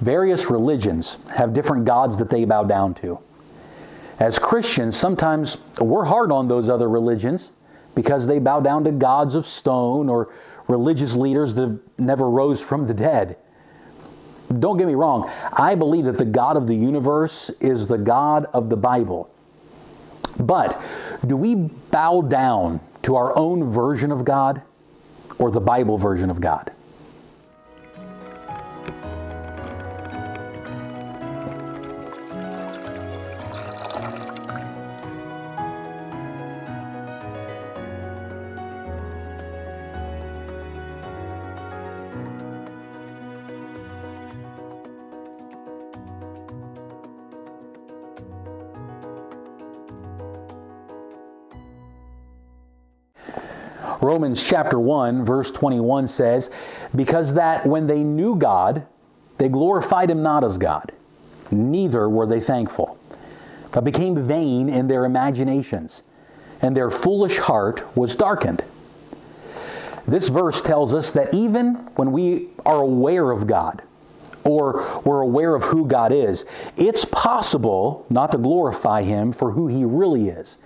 Various religions have different gods that they bow down to. As Christians, sometimes we're hard on those other religions because they bow down to gods of stone or religious leaders that never rose from the dead. Don't get me wrong, I believe that the God of the universe is the God of the Bible. But do we bow down to our own version of God or the Bible version of God? Romans chapter 1, verse 21 says, "Because that when they knew God, they glorified Him not as God, neither were they thankful, but became vain in their imaginations, and their foolish heart was darkened." This verse tells us that even when we are aware of God, or we're aware of who God is, it's possible not to glorify Him for who He really is.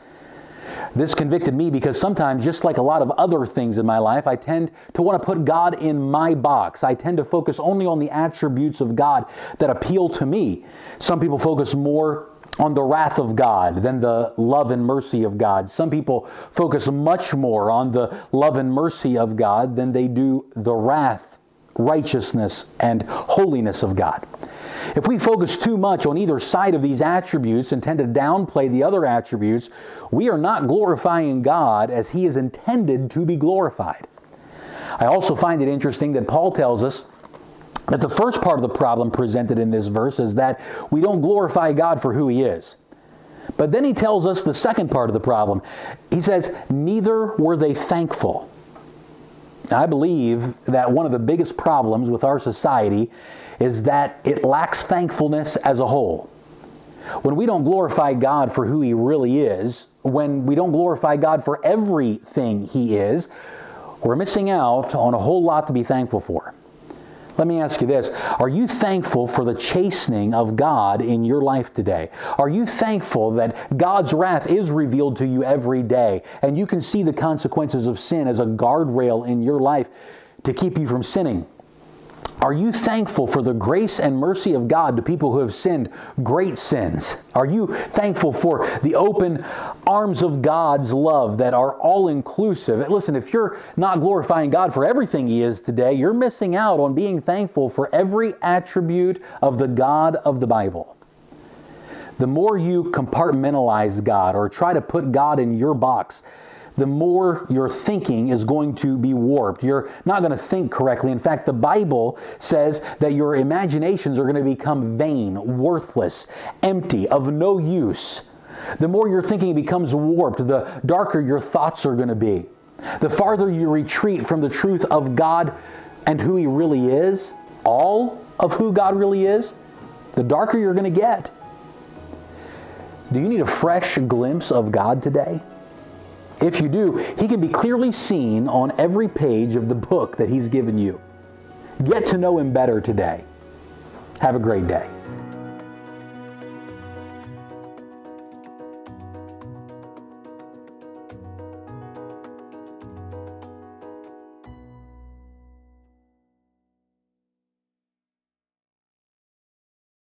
This convicted me because sometimes, just like a lot of other things in my life, I tend to want to put God in my box. I tend to focus only on the attributes of God that appeal to me. Some people focus more on the wrath of God than the love and mercy of God. Some people focus much more on the love and mercy of God than they do the wrath, righteousness, and holiness of God. If we focus too much on either side of these attributes and tend to downplay the other attributes, we are not glorifying God as He is intended to be glorified. I also find it interesting that Paul tells us that the first part of the problem presented in this verse is that we don't glorify God for who He is. But then he tells us the second part of the problem. He says, "Neither were they thankful." I believe that one of the biggest problems with our society is that it lacks thankfulness as a whole. When we don't glorify God for who He really is, when we don't glorify God for everything He is, we're missing out on a whole lot to be thankful for. Let me ask you this. Are you thankful for the chastening of God in your life today? Are you thankful that God's wrath is revealed to you every day and you can see the consequences of sin as a guardrail in your life to keep you from sinning? Are you thankful for the grace and mercy of God to people who have sinned great sins? Are you thankful for the open arms of God's love that are all-inclusive? Listen, if you're not glorifying God for everything He is today, you're missing out on being thankful for every attribute of the God of the Bible. The more you compartmentalize God or try to put God in your box, the more your thinking is going to be warped. You're not going to think correctly. In fact, the Bible says that your imaginations are going to become vain, worthless, empty, of no use. The more your thinking becomes warped, the darker your thoughts are going to be. The farther you retreat from the truth of God and who He really is, all of who God really is, the darker you're going to get. Do you need a fresh glimpse of God today? If you do, He can be clearly seen on every page of the book that He's given you. Get to know Him better today. Have a great day.